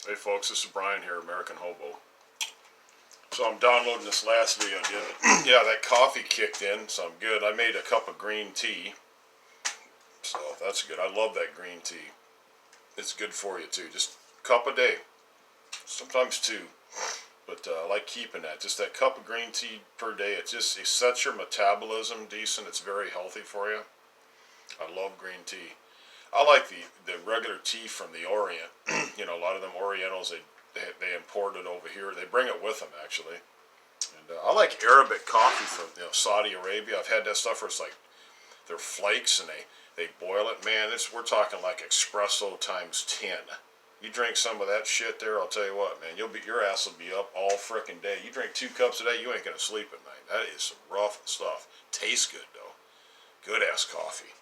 Hey folks, this is Brian here, American Hobo. So I'm downloading this last video I did. Yeah, that coffee kicked in, so I'm good. I made a cup of green tea, so that's good. I love that green tea. It's good for you too. Just a cup a day, sometimes two. But I like keeping that. Just that cup of green tea per day. It sets your metabolism decent. It's very healthy for you. I love green tea. I like the regular tea from the Orient. You know, a lot of them Orientals, they import it over here. They bring it with them, actually. And I like Arabic coffee from Saudi Arabia. I've had that stuff where it's like they're flakes and they boil it. Man, we're talking like espresso times 10. You drink some of that shit there, I'll tell you what, man, your ass will be up all frickin' day. You drink 2 cups a day, you ain't gonna sleep at night. That is some rough stuff. Tastes good though. Good ass coffee.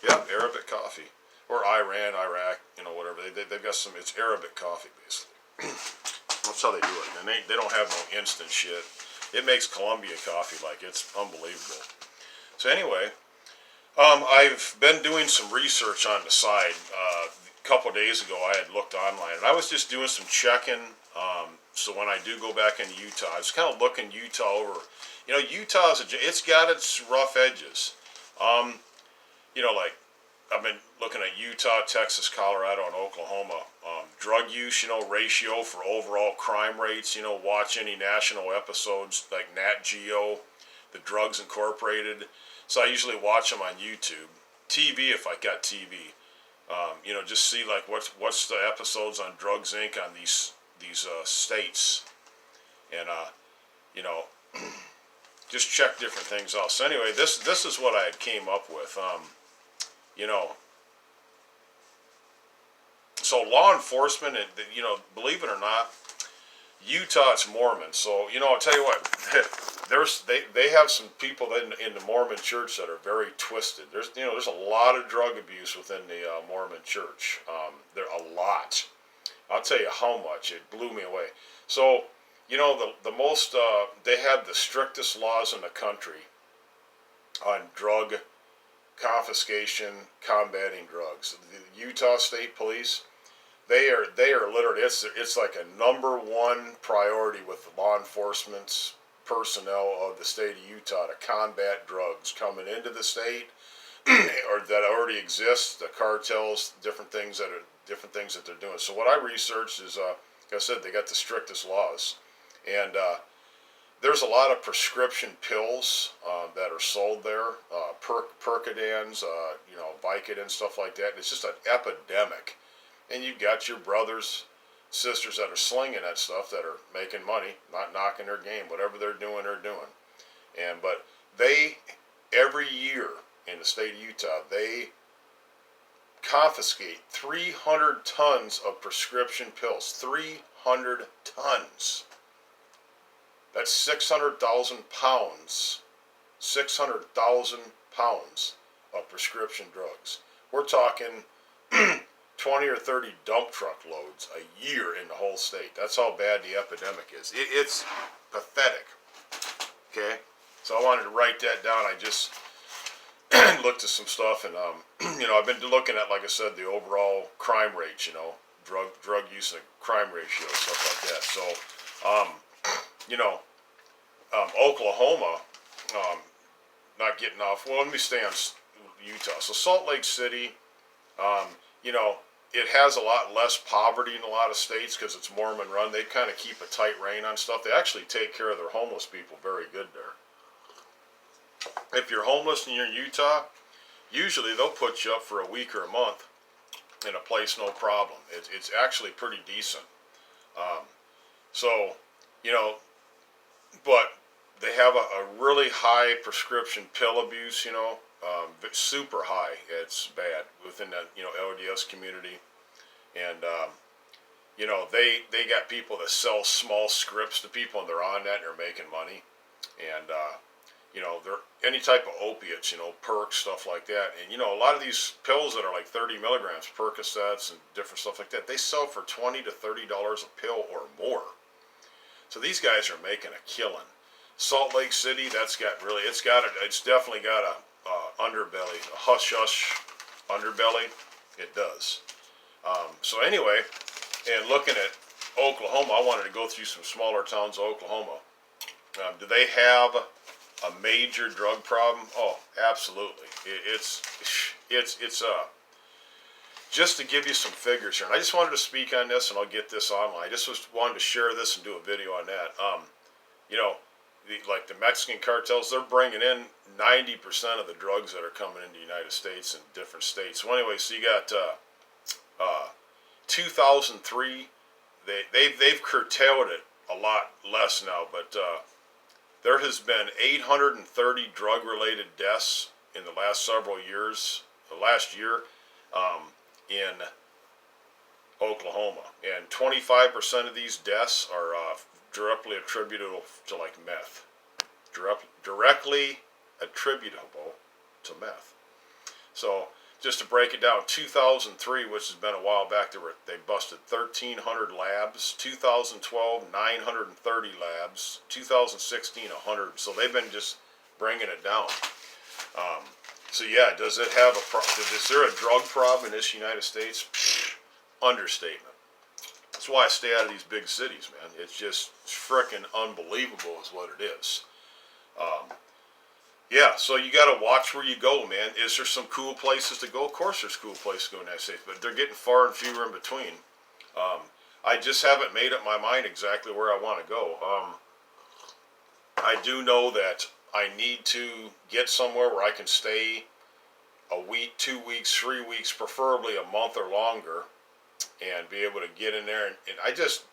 Yep, Arabic coffee. Or Iran, Iraq, whatever. They've got some, it's Arabic coffee, basically. That's how they do it. And they don't have no instant shit. It makes Colombia coffee like it's unbelievable. So anyway, I've been doing some research on the side. A couple of days ago, I had looked online, and I was just doing some checking. So when I do go back into Utah, I was kind of looking Utah over. Utah it's got its rough edges. Like I've been looking at Utah, Texas, Colorado, and Oklahoma. Drug use, ratio for overall crime rates. Watch any national episodes like Nat Geo, the Drugs Incorporated. So I usually watch them on YouTube. TV if I got TV. Just see like what's the episodes on Drugs Inc. on these states, and just check different things out. So anyway, this is what I had came up with. So law enforcement, and believe it or not, Utah it's Mormon. So I'll tell you what, they have some people in the Mormon church that are very twisted. There's a lot of drug abuse within the Mormon church. There a lot. I'll tell you how much. It blew me away. So the most they have the strictest laws in the country on drug confiscation, combating drugs. The Utah State Police, they are literally, it's like a #1 priority with law enforcement's personnel of the state of Utah to combat drugs coming into the state or that already exist, the cartels, different things that they're doing. So what I researched is, like I said, they got the strictest laws, and there's a lot of prescription pills that are sold there, Percodans, Vicodin, stuff like that. It's just an epidemic. And you've got your brothers, sisters that are slinging that stuff that are making money, not knocking their game. Whatever they're doing. But they, every year in the state of Utah, they confiscate 300 tons of prescription pills. 300 tons. That's 600,000 pounds. 600,000 pounds of prescription drugs. We're talking 20 or 30 dump truck loads a year in the whole state. That's how bad the epidemic is. It's pathetic. Okay? So I wanted to write that down. I just looked at some stuff, and I've been looking at, like I said, the overall crime rates, drug use and crime ratio, stuff like that. So Oklahoma, not getting off. Well, let me stay on Utah. So Salt Lake City, it has a lot less poverty in a lot of states because it's Mormon run. They kind of keep a tight rein on stuff. They actually take care of their homeless people very good there. If you're homeless and you're in Utah, usually they'll put you up for a week or a month in a place, no problem. It's actually pretty decent. But they have a really high prescription pill abuse, super high. It's bad within that, LDS community. And, they got people that sell small scripts to people, and they're on that and they're making money. And, they're any type of opiates, perks, stuff like that. And, a lot of these pills that are like 30 milligrams, Percocets and different stuff like that, they sell for $20 to $30 a pill or more. So these guys are making a killing. Salt Lake City, it's definitely got a underbelly, a hush-hush underbelly. It does. So anyway, And looking at Oklahoma, I wanted to go through some smaller towns of Oklahoma. Do they have a major drug problem? Oh, absolutely. It's just to give you some figures here. And I just wanted to speak on this, and I'll get this online. I just wanted to share this and do a video on that. You know, like the Mexican cartels, they're bringing in 90% of the drugs that are coming into the United States and different states. So anyway, so you got 2003. They've curtailed it a lot less now, but there has been 830 drug-related deaths in the last several years, the last year, in Oklahoma, and 25% of these deaths are directly attributable to like meth, directly attributable to meth. So just to break it down, 2003, which has been a while back, they busted 1,300 labs. 2012, 930 labs. 2016, 100. So they've been just bringing it down. So yeah, does it have is there a drug problem in this United States? Understatement. That's why I stay out of these big cities, man. It's just frickin' unbelievable is what it is. Yeah, so you got to watch where you go, man. Is there some cool places to go? Of course there's cool places to go in the United States, but they're getting far and fewer in between. I just haven't made up my mind exactly where I want to go. I do know that I need to get somewhere where I can stay a week, 2 weeks, 3 weeks, preferably a month or longer, and be able to get in there. And I just,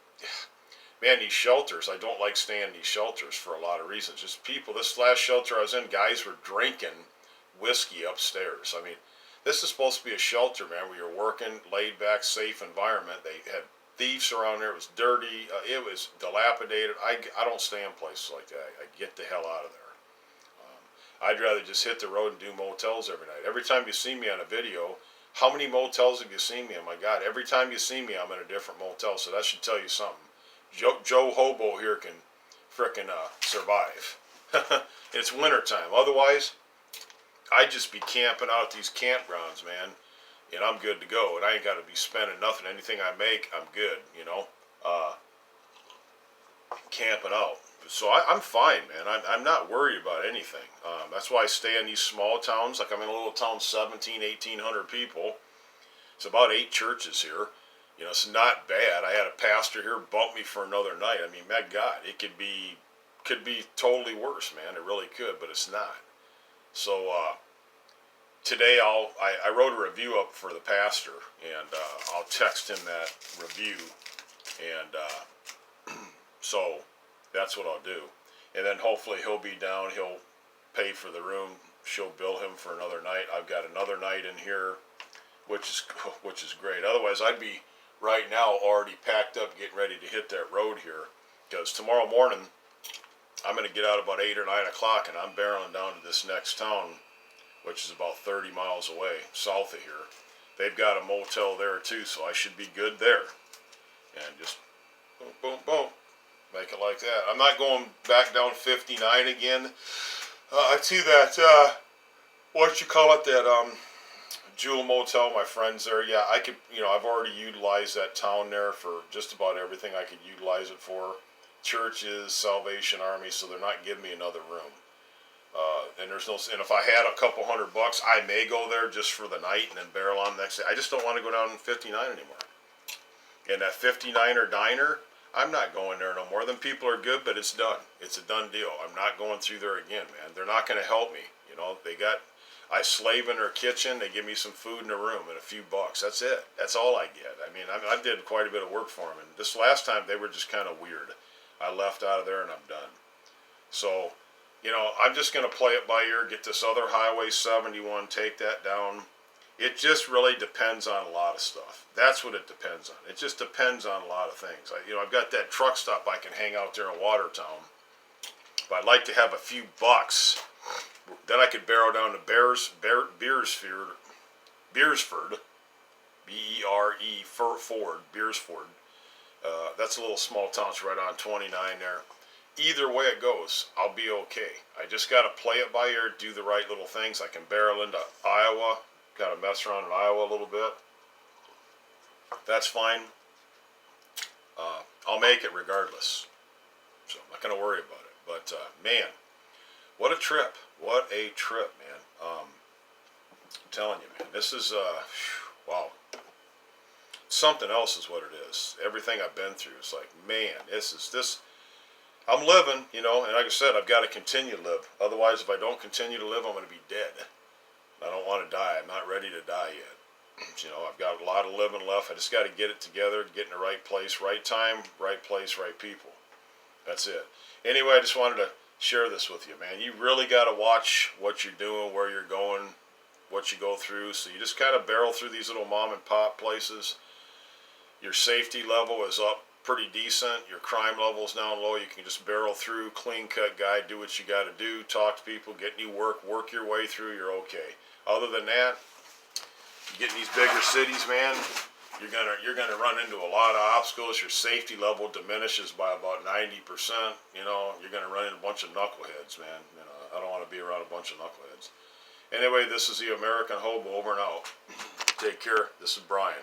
man, these shelters, I don't like staying in these shelters for a lot of reasons. Just people, this last shelter I was in, guys were drinking whiskey upstairs. I mean, this is supposed to be a shelter, man, where you're working, laid back, safe environment. They had thieves around there. It was dirty. It was dilapidated. I don't stay in places like that. I get the hell out of there. I'd rather just hit the road and do motels every night. Every time you see me on a video, how many motels have you seen me in? My God, every time you see me, I'm in a different motel. So that should tell you something. Joe Hobo here can frickin' survive. It's wintertime. Otherwise, I'd just be camping out at these campgrounds, man, and I'm good to go. And I ain't got to be spending nothing. Anything I make, I'm good, you know. Camping out. So I'm fine, man. I'm not worried about anything. That's why I stay in these small towns. Like I'm in a little town, 1,800 people. It's about 8 churches here. You know, it's not bad. I had a pastor here bump me for another night. I mean, my God, it could be totally worse, man. It really could, but it's not. So today I wrote a review up for the pastor, and I'll text him that review, and so that's what I'll do. And then hopefully he'll be down. He'll pay for the room. She'll bill him for another night. I've got another night in here, which is great. Otherwise, I'd be right now already packed up, getting ready to hit that road here, because tomorrow morning I'm going to get out about 8 or 9 o'clock, and I'm barreling down to this next town, which is about 30 miles away, south of here. They've got a motel there too, so I should be good there. And just boom, boom, boom, make it like that. I'm not going back down 59 again. I see that, what you call it, that Jewel Motel, my friends there. Yeah, I could, I've already utilized that town there for just about everything I could utilize it for. Churches, Salvation Army, so they're not giving me another room. And if I had a couple $100, I may go there just for the night and then barrel on the next day. I just don't want to go down 59 anymore. And that 59er diner, I'm not going there no more. Them people are good, but it's done. It's a done deal. I'm not going through there again, man. They're not going to help me. I slave in their kitchen. They give me some food in the room and a few bucks. That's it. That's all I get. I mean, I did quite a bit of work for them. And this last time, they were just kind of weird. I left out of there and I'm done. So, I'm just going to play it by ear, get this other Highway 71, take that down. It just really depends on a lot of stuff. That's what it depends on. It just depends on a lot of things. I've got that truck stop I can hang out there in Watertown. But I'd like to have a few bucks. Then I could barrel down to Beersford, B-E-R-E, Ford, Beersford. That's a little small town. It's right on 29 there. Either way it goes, I'll be okay. I just got to play it by ear, do the right little things. I can barrel into Iowa. Got to mess around in Iowa a little bit. That's fine. I'll make it regardless. So I'm not going to worry about it. But man, what a trip! What a trip, man. I'm telling you, man, this is wow. Something else is what it is. Everything I've been through, it's like, man, this. I'm living, you know, and like I said, I've got to continue to live. Otherwise, if I don't continue to live, I'm going to be dead. I don't want to die. I'm not ready to die yet. You know, I've got a lot of living left. I just got to get it together, get in the right place, right time, right place, right people. That's it. Anyway, I just wanted to share this with you, man. You really got to watch what you're doing, where you're going, what you go through. So you just kind of barrel through these little mom and pop places. Your safety level is up pretty decent. Your crime level is down low. You can just barrel through, clean cut guy, do what you got to do, talk to people, get new work your way through. You're okay. Other than that, you get in these bigger cities, man, you're gonna run into a lot of obstacles. Your safety level diminishes by about 90%. You know, you're gonna run into a bunch of knuckleheads, man. You know, I don't want to be around a bunch of knuckleheads. Anyway, this is the American Hobo over and out. Take care. This is Brian.